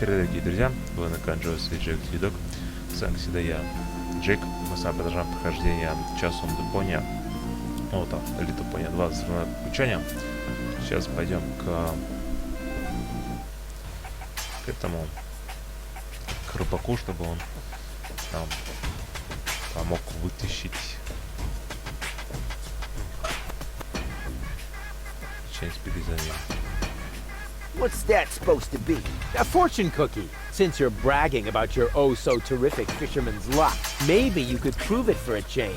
Дорогие друзья, вы на канале Джек Видок. С вами всегда я, Джейк. Мы с вами продолжаем прохождение часом Deponia. Вот там, или Deponia 2, взрывное приключение. Сейчас пойдем к этому, к рыбаку, чтобы он нам помог вытащить часть перезания. What's that supposed to be? A fortune cookie. Since you're bragging about your oh-so-terrific fisherman's luck, maybe you could prove it for a change.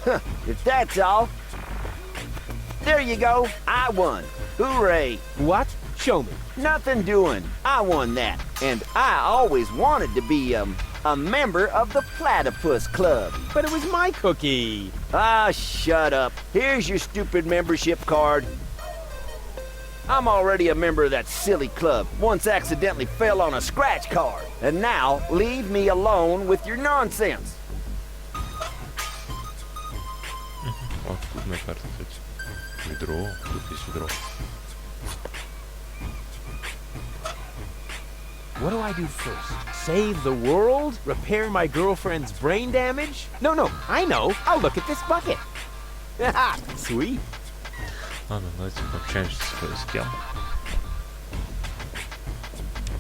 Huh, if that's all. There you go. I won. Hooray. What? Show me. Nothing doing. I won that. And I always wanted to be, a member of the Platypus Club. But it was my cookie. Ah, shut up. Here's your stupid membership card. I'm already a member of that silly club. Once accidentally fell on a scratch card. And now, leave me alone with your nonsense. Вот тут на карте, кстати. Ведро. Тут есть ведро. What do I do first? Save the world? Repair my girlfriend's brain damage? No, I know. I'll look at this bucket. Haha, sweet. Ладно, давайте пообщаемся с кем.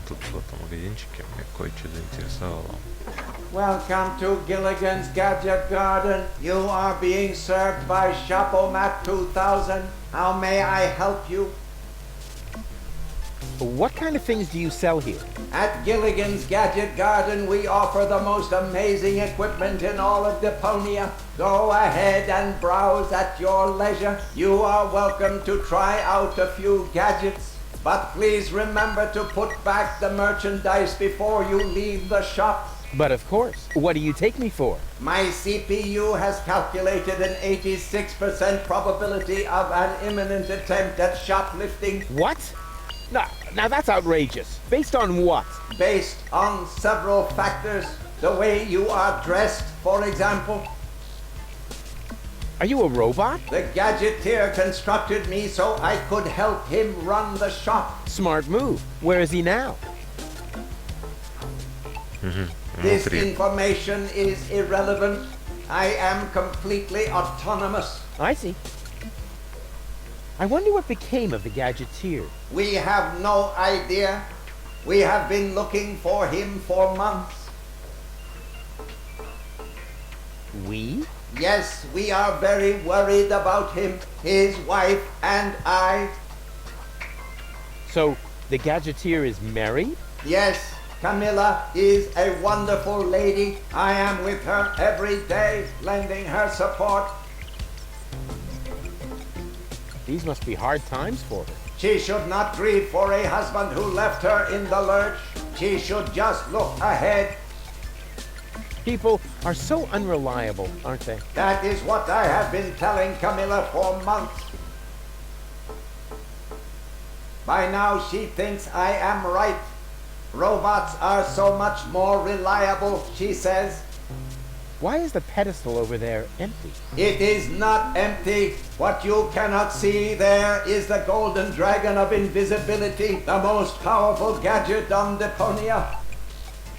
Тут в этом магазинчике меня кое-что заинтересовало. Welcome to Gilligan's Gadget Garden. You are being served by Shopomat 2000. How may I help you? What kind of things do you sell here? At Gilligan's Gadget Garden, we offer the most amazing equipment in all of Deponia. Go ahead and browse at your leisure. You are welcome to try out a few gadgets. But please remember to put back the merchandise before you leave the shop. But of course. What do you take me for? My CPU has calculated an 86% probability of an imminent attempt at shoplifting. What? Now that's outrageous. Based on what? Based on several factors. The way you are dressed, for example. Are you a robot? The gadgeteer constructed me so I could help him run the shop. Smart move. Where is he now? This information is irrelevant. I am completely autonomous. I see. I wonder what became of the gadgeteer. We have no idea. We have been looking for him for months. We? Yes, we are very worried about him, his wife, and I. So, the gadgeteer is married? Yes, Camilla is a wonderful lady. I am with her every day, lending her support. These must be hard times for her. She should not grieve for a husband who left her in the lurch. She should just look ahead. People are so unreliable, aren't they? That is what I have been telling Camilla for months. By now she thinks I am right. Robots are so much more reliable, she says. Why is the pedestal over there empty? It is not empty. What you cannot see there is the golden dragon of invisibility, the most powerful gadget on Deponia.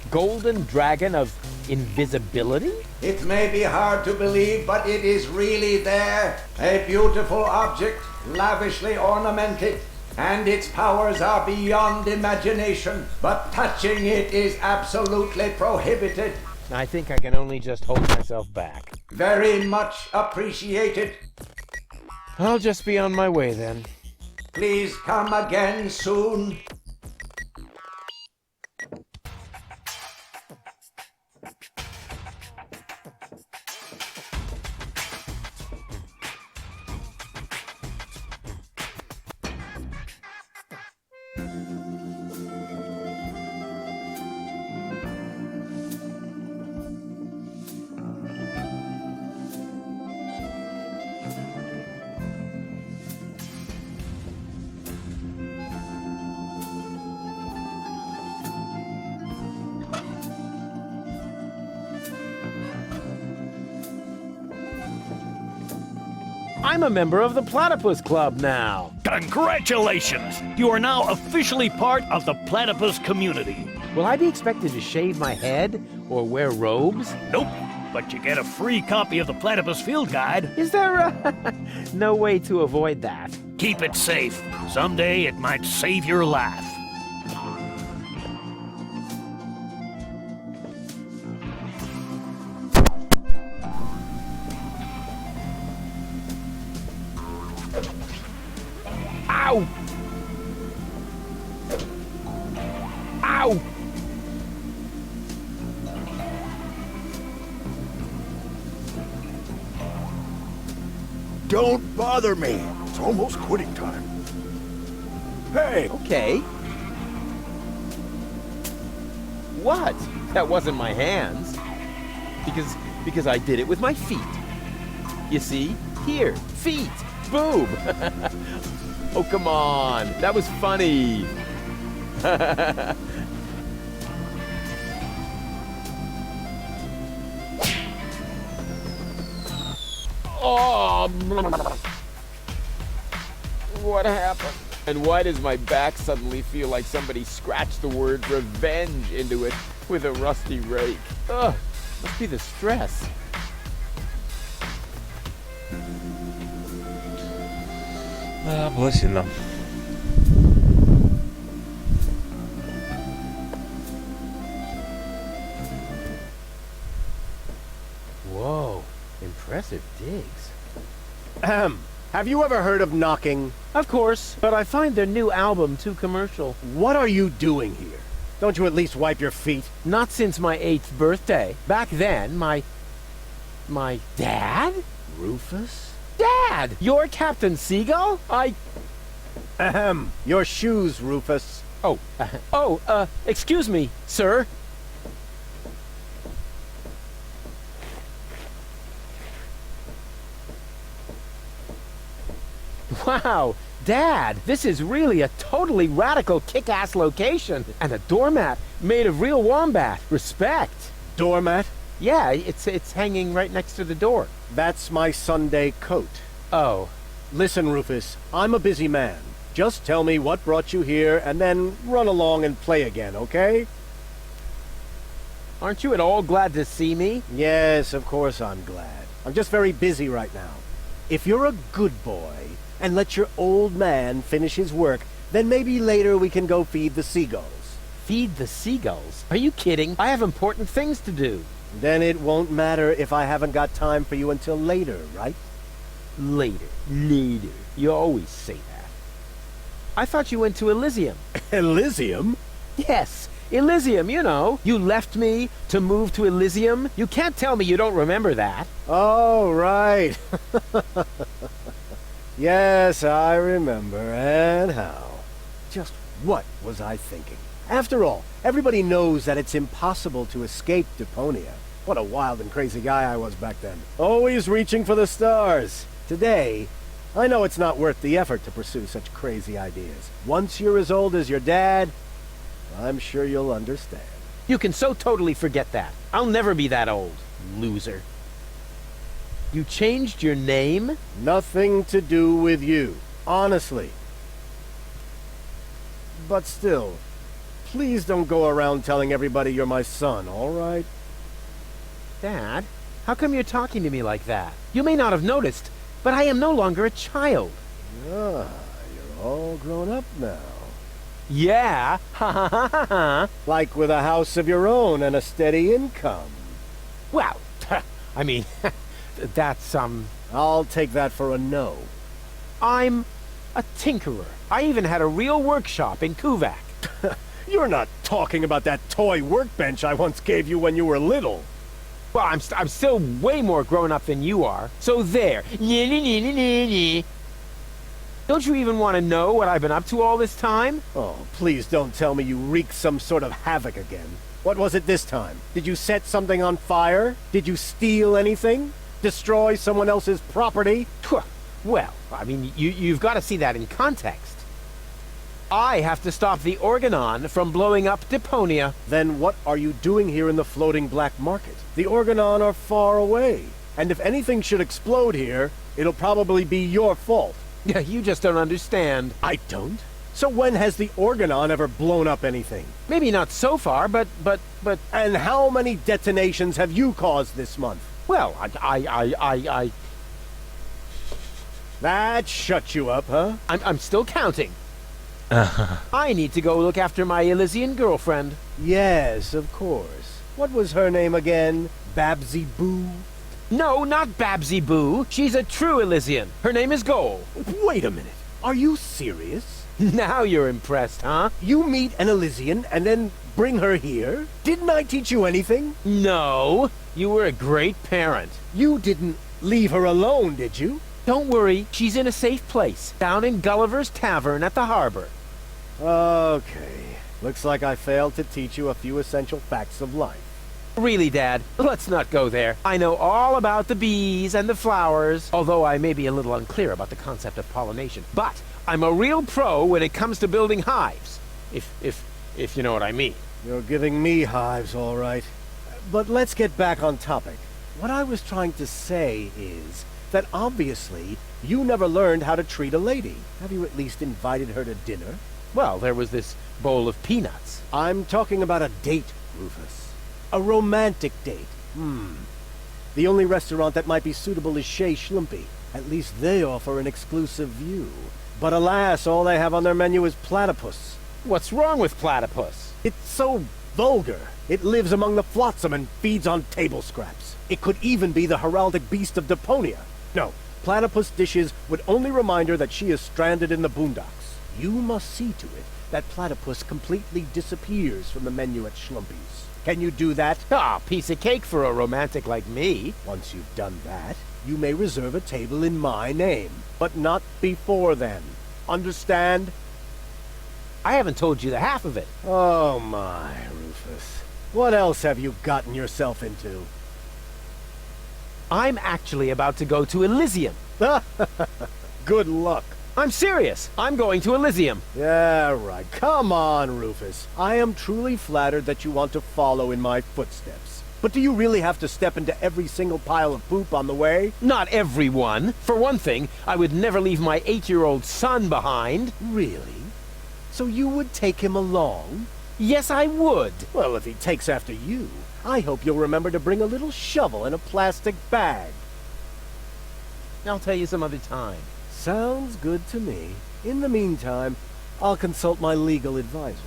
Golden dragon of invisibility? It may be hard to believe, but it is really there. A beautiful object, lavishly ornamented, and its powers are beyond imagination. But touching it is absolutely prohibited. I think I can only just hold myself back. Very much appreciated. I'll just be on my way then. Please come again soon. I'm a member of the Platypus Club now. Congratulations! You are now officially part of the platypus community. Will I be expected to shave my head or wear robes? Nope, but you get a free copy of the Platypus Field Guide. Is there no way to avoid that? Keep it safe. Someday it might save your life. Ow! Ow! Don't bother me. It's almost quitting time. Hey, Okay. What? That wasn't my hands. Because I did it with my feet. You see? Here, feet. Boom. Oh, come on. That was funny. Oh, what happened? And why does my back suddenly feel like somebody scratched the word revenge into it with a rusty rake? Ugh, must be the stress. Да, было сильно. Whoa, impressive digs. Ahem. Have you ever heard of knocking? Of course, but I find their new album too commercial. What are you doing here? Don't you at least wipe your feet? Not since my 8th birthday. Back then, my dad? Rufus? Dad! You're Captain Seagull? Ahem. Your shoes, Rufus. Excuse me, sir. Wow, Dad, this is really a totally radical kick-ass location. And a doormat made of real wombat. Respect. Doormat? Yeah, it's hanging right next to the door. That's my Sunday coat. Oh. Listen, Rufus, I'm a busy man. Just tell me what brought you here and then run along and play again, okay? Aren't you at all glad to see me? Yes, of course I'm glad. I'm just very busy right now. If you're a good boy and let your old man finish his work, then maybe later we can go feed the seagulls. Feed the seagulls? Are you kidding? I have important things to do. Then it won't matter if I haven't got time for you until later, right? Later. You always say that. I thought you went to Elysium. Elysium? Yes, Elysium, you know. You left me to move to Elysium. You can't tell me you don't remember that. Oh, right. Yes, I remember. And how? Just what was I thinking? After all, everybody knows that it's impossible to escape Deponia. What a wild and crazy guy I was back then. Always reaching for the stars. Today, I know it's not worth the effort to pursue such crazy ideas. Once you're as old as your dad, I'm sure you'll understand. You can so totally forget that. I'll never be that old, loser. You changed your name? Nothing to do with you. Honestly. But still, please don't go around telling everybody you're my son, all right? Dad, how come you're talking to me like that? You may not have noticed, but I am no longer a child. Ah, you're all grown up now. Yeah, ha ha ha ha ha. Like with a house of your own and a steady income. Well, I mean, that's, I'll take that for a no. I'm a tinkerer. I even had a real workshop in Kuvak. You're not talking about that toy workbench I once gave you when you were little. Well, I'm still way more grown up than you are. So there. Don't you even want to know what I've been up to all this time? Oh, please don't tell me you wreaked some sort of havoc again. What was it this time? Did you set something on fire? Did you steal anything? Destroy someone else's property? Well, I mean, you've got to see that in context. I have to stop the Organon from blowing up Deponia. Then what are you doing here in the floating black market? The Organon are far away. And if anything should explode here, it'll probably be your fault. Yeah, you just don't understand. I don't. So when has the Organon ever blown up anything? Maybe not so far, but... And how many detonations have you caused this month? Well, I... That shut you up, huh? I'm still counting. I need to go look after my Elysian girlfriend. Yes, of course. What was her name again? Babsy Boo? No, not Babsy Boo. She's a true Elysian. Her name is Goal. Wait a minute. Are you serious? Now you're impressed, huh? You meet an Elysian and then bring her here? Didn't I teach you anything? No. You were a great parent. You didn't leave her alone, did you? Don't worry. She's in a safe place. Down in Gulliver's Tavern at the harbor. Okay. Looks like I failed to teach you a few essential facts of life. Really, Dad, let's not go there. I know all about the bees and the flowers, although I may be a little unclear about the concept of pollination. But I'm a real pro when it comes to building hives. If you know what I mean. You're giving me hives, all right. But let's get back on topic. What I was trying to say is that obviously you never learned how to treat a lady. Have you at least invited her to dinner? Well, there was this bowl of peanuts. I'm talking about a date, Rufus. A romantic date. The only restaurant that might be suitable is Chez Schlumpy. At least they offer an exclusive view. But alas, all they have on their menu is platypus. What's wrong with platypus? It's so vulgar. It lives among the flotsam and feeds on table scraps. It could even be the heraldic beast of Deponia. No, platypus dishes would only remind her that she is stranded in the boondocks. You must see to it that platypus completely disappears from the menu at Schlumpy's. Can you do that? Ah, piece of cake for a romantic like me. Once you've done that, you may reserve a table in my name, but not before then. Understand? I haven't told you the half of it. Oh my, Rufus. What else have you gotten yourself into? I'm actually about to go to Elysium. Good luck. I'm serious. I'm going to Elysium. Yeah, right. Come on, Rufus. I am truly flattered that you want to follow in my footsteps. But do you really have to step into every single pile of poop on the way? Not everyone. For one thing, I would never leave my 8-year-old son behind. Really? So you would take him along? Yes, I would. Well, if he takes after you, I hope you'll remember to bring a little shovel and a plastic bag. I'll tell you some other time. Sounds good to me. In the meantime, I'll consult my legal advisor.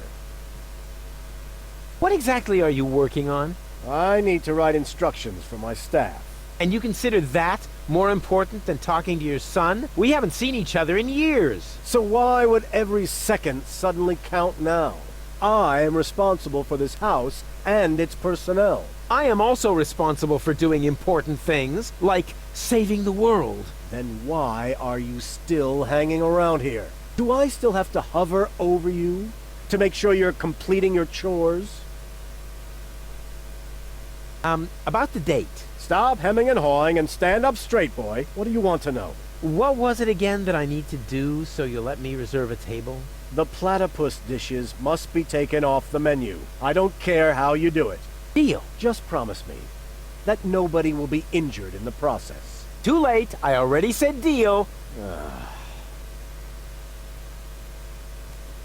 What exactly are you working on? I need to write instructions for my staff. And you consider that more important than talking to your son? We haven't seen each other in years. So why would every second suddenly count now? I am responsible for this house and its personnel. I am also responsible for doing important things, like saving the world. Then why are you still hanging around here? Do I still have to hover over you to make sure you're completing your chores? About the date. Stop hemming and hawing and stand up straight, boy. What do you want to know? What was it again that I need to do so you'll let me reserve a table? The platypus dishes must be taken off the menu. I don't care how you do it. Deal. Just promise me that nobody will be injured in the process. Too late. I already said deal.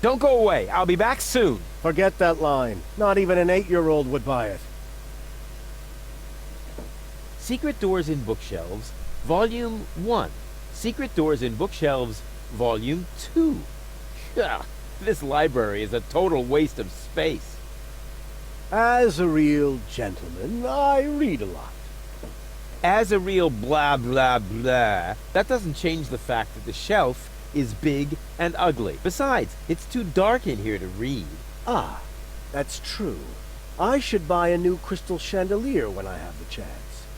Don't go away. I'll be back soon. Forget that line. Not even an 8-year-old would buy it. Secret Doors in Bookshelves, Volume 1. Secret Doors in Bookshelves, Volume 2. Ugh, this library is a total waste of space. As a real gentleman, I read a lot. As a real blah blah blah, that doesn't change the fact that the shelf is big and ugly. Besides, it's too dark in here to read. Ah, that's true. I should buy a new crystal chandelier when I have the chance.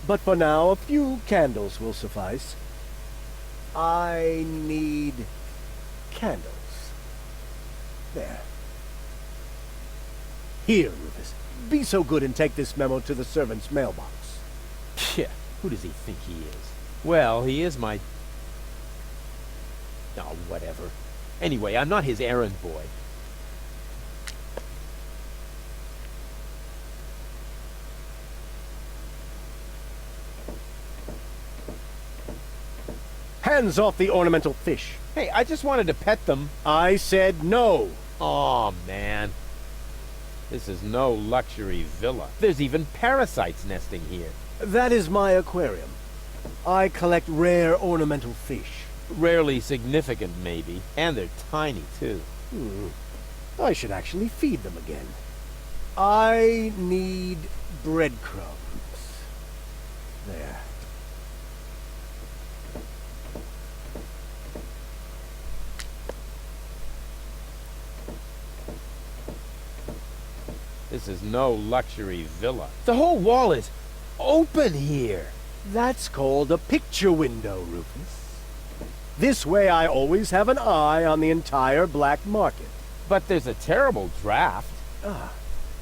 But for now, a few candles will suffice. I need candles. There. Here, Rufus. Be so good and take this memo to the servant's mailbox. Yeah, who does he think he is? Well, he is my... Oh, whatever. Anyway, I'm not his errand boy. Hands off the ornamental fish. Hey, I just wanted to pet them. I said no. Oh man. This is no luxury villa. There's even parasites nesting here. That is my aquarium. I collect rare ornamental fish. Rarely significant, maybe. And they're tiny, too. I should actually feed them again. I need breadcrumbs. There. This is no luxury villa. The whole wall is open here. That's called a picture window, Rufus. This way I always have an eye on the entire black market. But there's a terrible draft.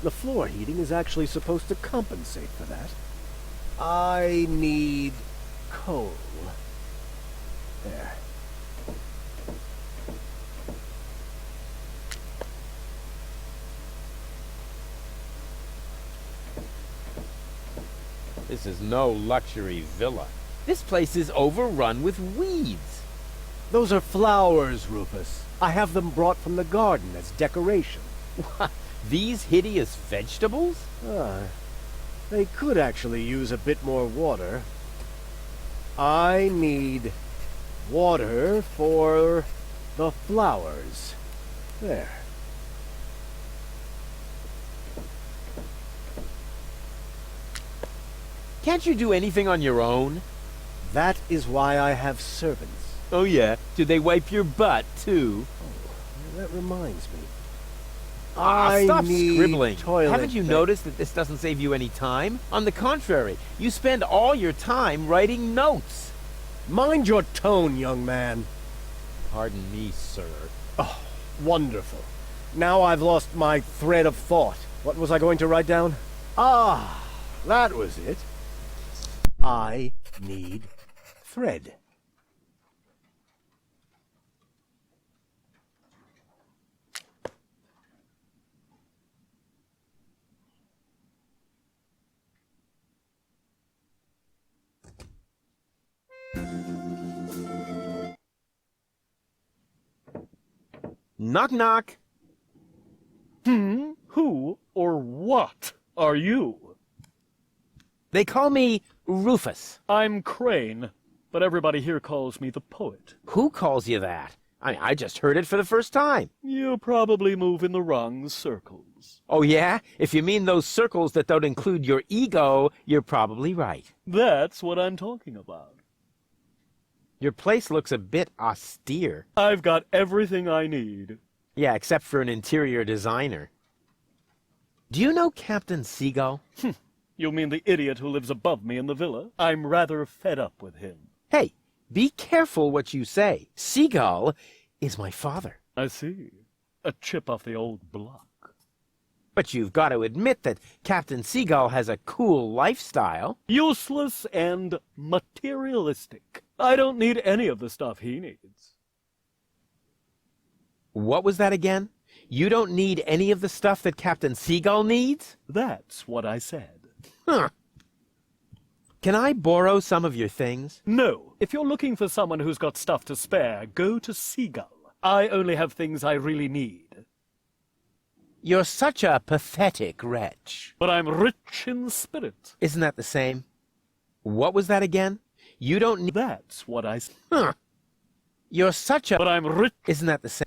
The floor heating is actually supposed to compensate for that. I need coal. There. This is no luxury villa. This place is overrun with weeds. Those are flowers, Rufus. I have them brought from the garden as decoration. These hideous vegetables? They could actually use a bit more water. I need water for the flowers. There. Can't you do anything on your own? That is why I have servants. Oh yeah? Do they wipe your butt, too? That reminds me. Stop need scribbling. toilet Haven't you noticed that this doesn't save you any time? On the contrary, you spend all your time writing notes. Mind your tone, young man. Pardon me, sir. Oh, wonderful. Now I've lost my thread of thought. What was I going to write down? That was it. I need thread. Knock knock. Who or what are you? They call me Rufus. I'm Crane, but everybody here calls me the poet. Who calls you that? I just heard it for the first time. You probably move in the wrong circles. Oh yeah? If you mean those circles that don't include your ego, you're probably right. That's what I'm talking about. Your place looks a bit austere. I've got everything I need. Yeah, except for an interior designer. Do you know Captain Seagull? You mean the idiot who lives above me in the villa? I'm rather fed up with him. Hey, be careful what you say. Seagull is my father. I see. A chip off the old block. But you've got to admit that Captain Seagull has a cool lifestyle. Useless and materialistic. I don't need any of the stuff he needs. What was that again? You don't need any of the stuff that Captain Seagull needs? That's what I said. Huh. Can I borrow some of your things? No. If you're looking for someone who's got stuff to spare, go to Sigual. I only have things I really need. You're such a pathetic wretch. But I'm rich in spirit. Isn't that the same? What was that again? You don't need... That's what I said. Huh. You're such a... But I'm rich. Isn't that the same?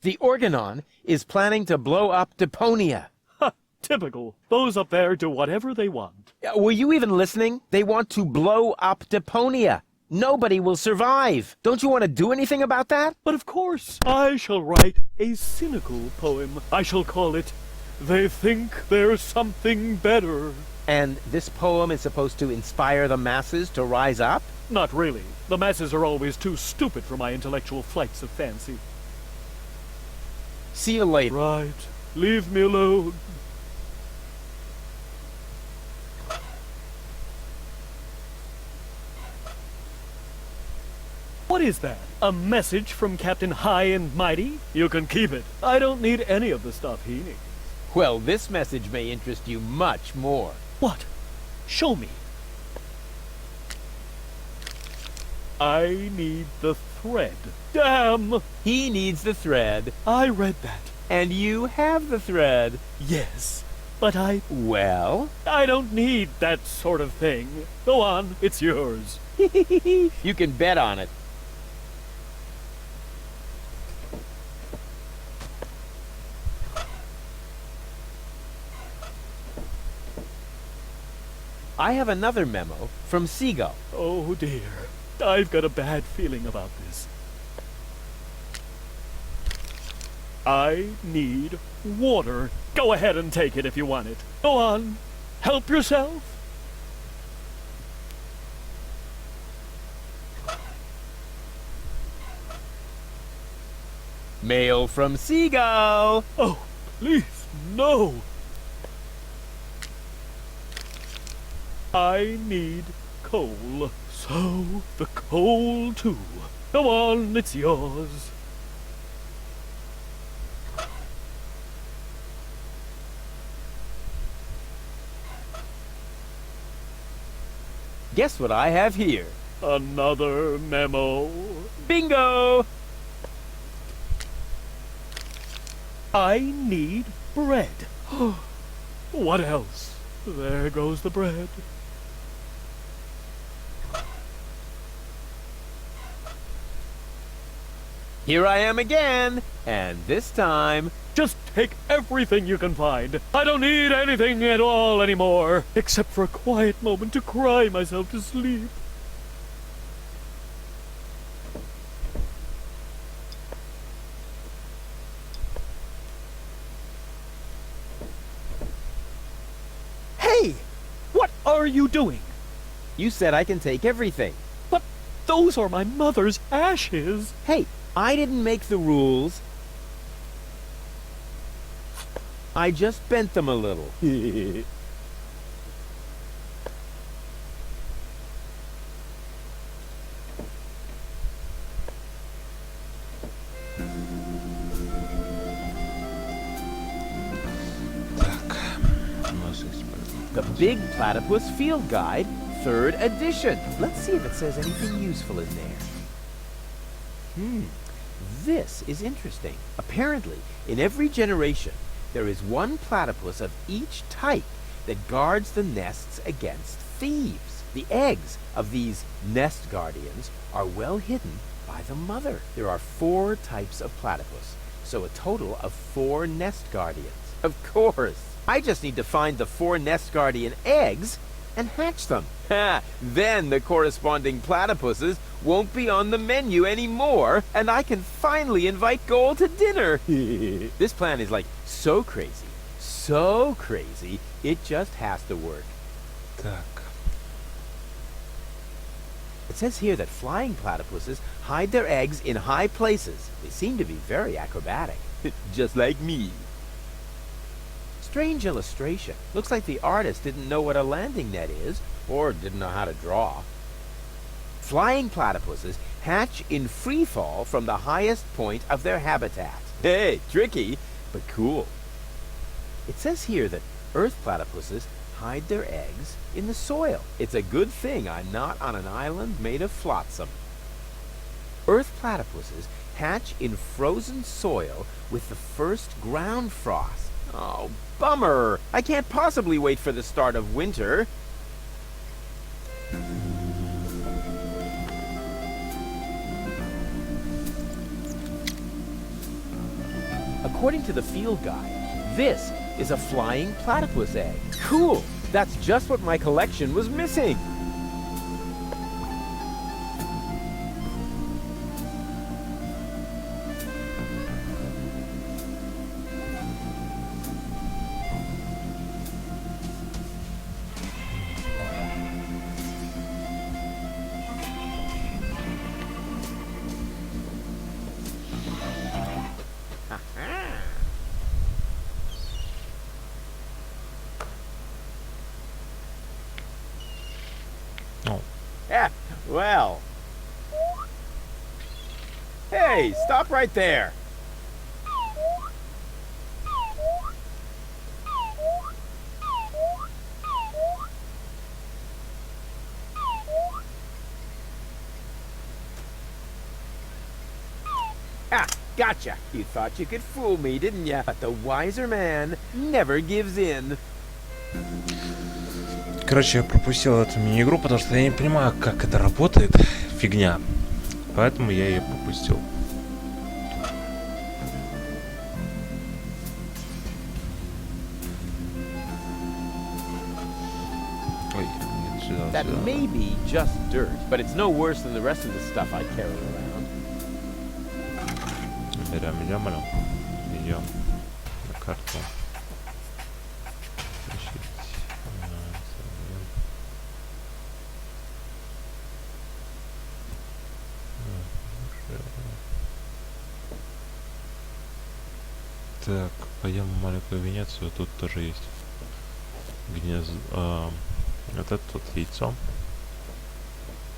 The Organon is planning to blow up Deponia. Ha! Typical. Those up there do whatever they want. Were you even listening? They want to blow up Deponia. Nobody will survive. Don't you want to do anything about that? But of course, I shall write a cynical poem. I shall call it, They Think There's Something Better. And this poem is supposed to inspire the masses to rise up? Not really. The masses are always too stupid for my intellectual flights of fancy. See you later. Right. Leave me alone. What is that? A message from Captain High and Mighty? You can keep it. I don't need any of the stuff he needs. Well, this message may interest you much more. What? Show me. I need the thread. Damn! He needs the thread, I read that. and you have the thread. Yes, but Well? I don't need that sort of thing. Go on, it's yours. You can bet on it. I have another memo from Sigal. Oh dear, I've got a bad feeling about this. I need water. Go ahead and take it if you want it. Go on, help yourself. Mail from Sigal. Oh, please, no. I need coal. So, the coal too. Go on, it's yours. Guess what I have here? Another memo. Bingo! I need bread. What else? There goes the bread. Here I am again, and this time, Just take everything you can find. I don't need anything at all anymore, except for a quiet moment to cry myself to sleep. Hey! What are you doing? you said I can take everything. But those are my mother's ashes. Hey, I didn't make the rules. I just bent them a little. Так, у нас есть... The Big Platypus Field Guide, 3rd edition. Let's see if it says anything useful in there. This is interesting. Apparently, in every generation, there is one platypus of each type that guards the nests against thieves. The eggs of these nest guardians are well hidden by the mother. There are 4 types of platypus, so a total of 4 nest guardians. Of course, I just need to find the 4 nest guardian eggs and hatch them. Then the corresponding platypuses won't be on the menu anymore, and I can finally invite Goal to dinner. This plan is like so crazy, it just has to work. Так, It says here that flying platypuses hide their eggs in high places. They seem to be very acrobatic, just like me. Strange illustration. Looks like the artist didn't know what a landing net is, or didn't know how to draw. Flying platypuses hatch in free fall from the highest point of their habitat. Hey, tricky, but cool. It says here that earth platypuses hide their eggs in the soil. It's a good thing I'm not on an island made of flotsam. Earth platypuses hatch in frozen soil with the first ground frost. Oh, bummer! I can't possibly wait for the start of winter. According to the field guide, this is a flying platypus egg. Cool! That's just what my collection was missing. ну, Yeah, well. Hey, stop right there. Gotcha! You thought you could fool me, didn't ya? But the wiser man never gives in. Короче, я пропустил эту мини-игру, потому что я не понимаю, как это работает. Фигня. Поэтому я ее пропустил. Ой, нет, сюда, That сюда. may be just dirt, but it's no worse than the rest of the stuff I carry around. Идем, алло. Идем на карту. Так, пойдем в маленькую Венецию, тут тоже есть гнездо. Вот это тут яйцо.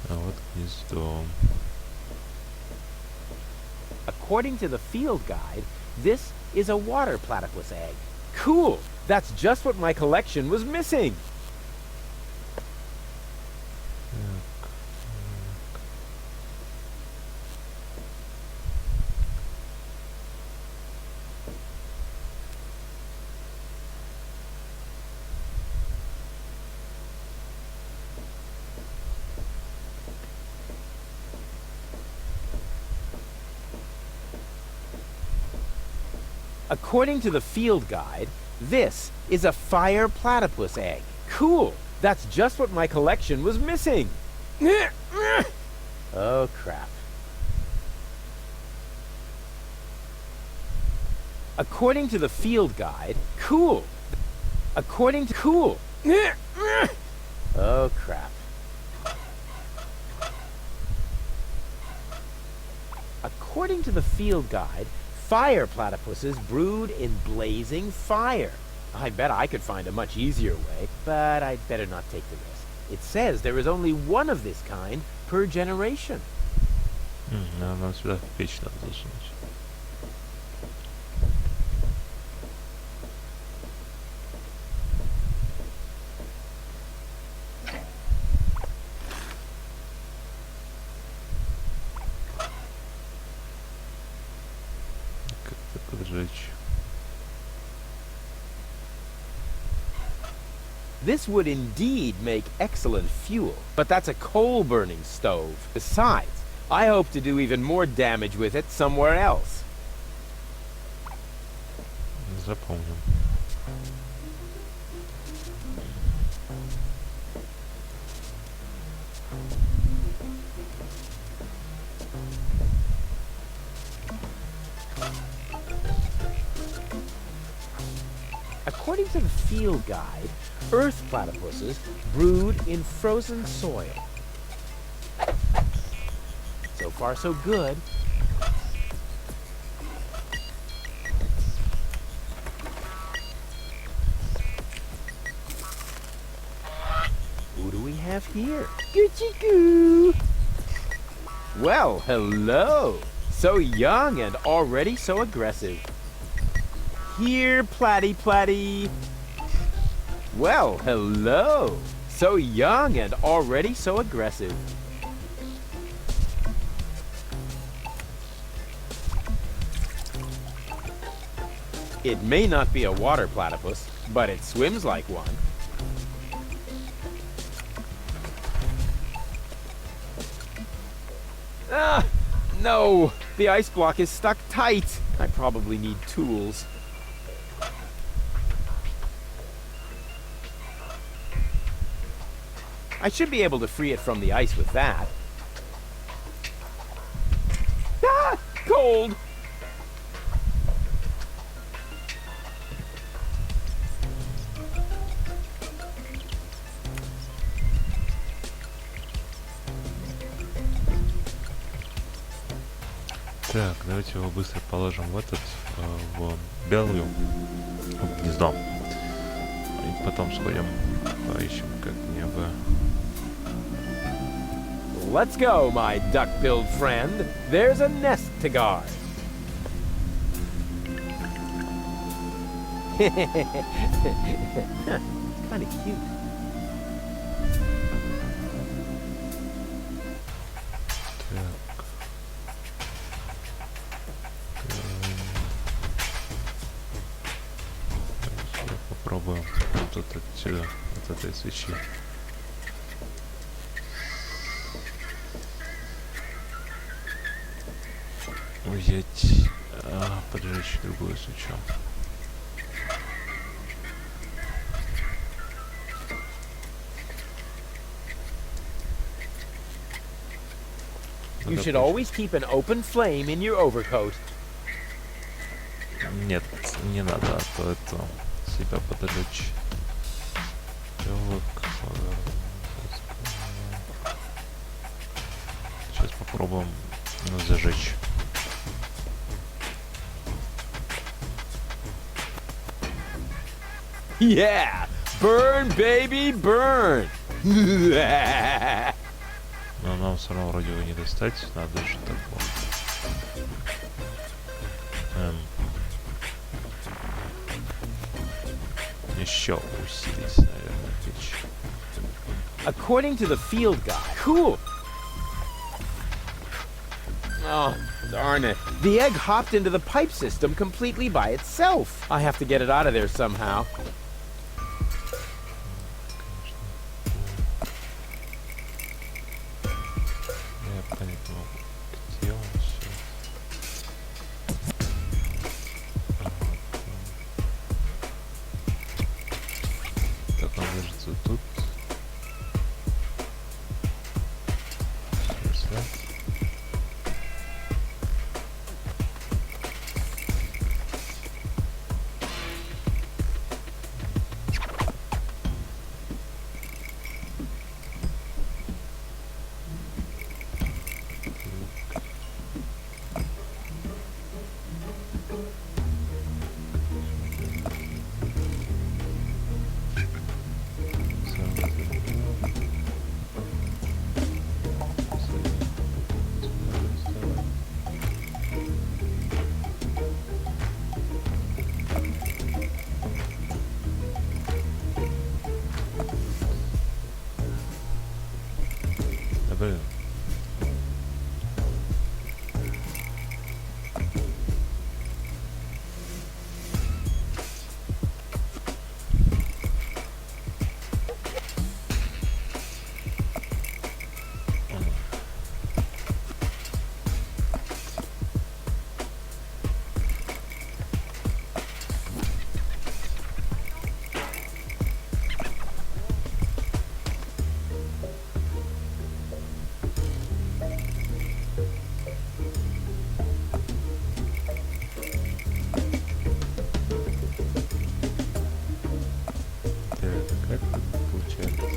А вот гнездо. According to the field guide, this is a water platypus egg. Cool! That's just what my collection was missing! According to the field guide, this is a fire platypus egg. Cool! That's just what my collection was missing! Oh, crap. According to the field guide, cool! According to cool! Oh, crap. According to the field guide, fire platypuses brood in blazing fire. I bet I could find a much easier way, but I'd better not take the risk. It says there is only one of this kind per generation. Нам сюда печь надо засунуть. Как-то поджечь. This would indeed make excellent fuel, but that's a coal-burning stove. Besides, I hope to do even more damage with it somewhere else. Запомним. According to the field guide, earth platypuses brood in frozen soil. So far, so good. Who do we have here? Goochie-goo! Well, hello! So young and already so aggressive. Here, Platty Platty. Well, hello. So young and already so aggressive. It may not be a water platypus, but it swims like one. Ah, no, the ice block is stuck tight. I probably need tools. I should be able to free it from the ice with that. Ah! Cold! Так, давайте его быстро положим в этот, в белую, в гнездо. И потом сходим, поищем как-нибудь. Let's go, my duck-billed friend. There's a nest to guard. Kind of cute. Так. тут отсюда, от этой свечи. Взять, поджечь другую свечу. You should always keep an open flame in your overcoat. Нет, не надо, а то это себя поджечь. Сейчас попробуем зажечь. Yeah! Burn, baby, burn! Но нам все равно вроде его не достать. Надо же такое. Еще усилить, наверное, печь. According to the field guide. Cool! Oh, darn it. The egg hopped into the pipe system completely by itself. I have to get it out of there somehow. Я понять не могу, где он сейчас. Так, он держится тут. Блин. Как это получается?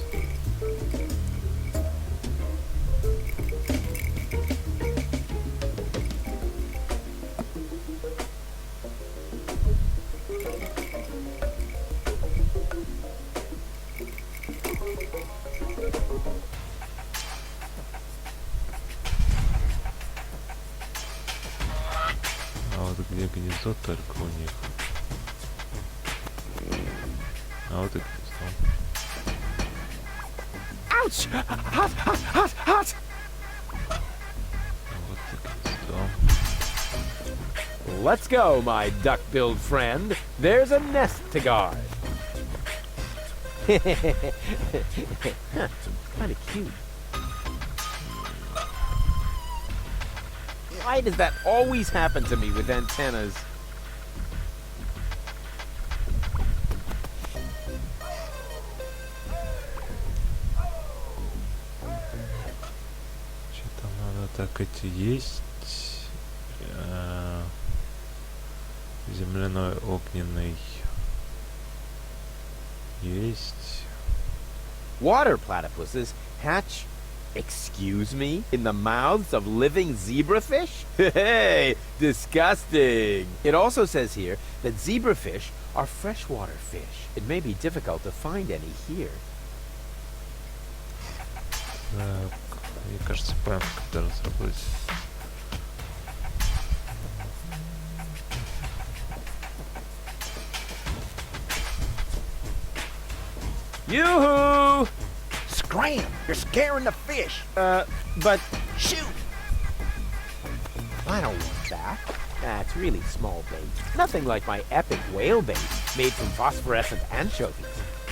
А вот где гнездо только у них. А вот и гнездо. Ouch! Hot, hot, hot, hot! Вот и гнездо. Let's go, my duck-billed friend. There's a nest to guard. Kind of cute. Why does that always happen to me with antennas? Что-то надо так эти есть. Земляной огненный есть. Water platypuses hatch, excuse me, in the mouths of living zebrafish? Hey, disgusting! It also says here that zebrafish are freshwater fish. It may be difficult to find any here. Так, мне кажется, понял, как это разработать. Yoo-hoo! Scram! You're scaring the fish! But Shoot! I don't want that. That's really small bait. Nothing like my epic whale bait made from phosphorescent anchovies.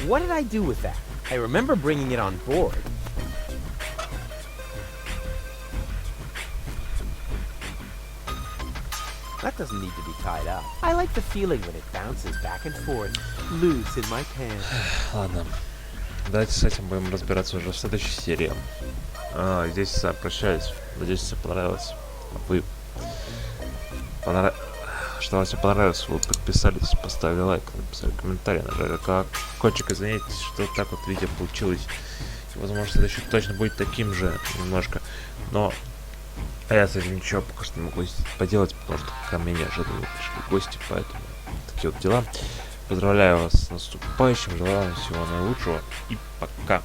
What did I do with that? I remember bringing it on board. That doesn't need to be tied up. I like the feeling when it bounces back and forth, loose in my hand. Ладно. Давайте с этим будем разбираться уже в следующей серии. Здесь прощаюсь. Надеюсь, все понравилось. Вы что вам все понравилось, вы подписались, поставили лайк, написали комментарий, нажали колокольчик, извините, что так вот видео получилось. И, возможно, следующий точно будет таким же немножко, но я с этим ничего пока что не могу поделать, потому что ко мне неожиданно пришли гости, поэтому такие вот дела. Поздравляю вас с наступающим, желаю вам всего наилучшего и пока.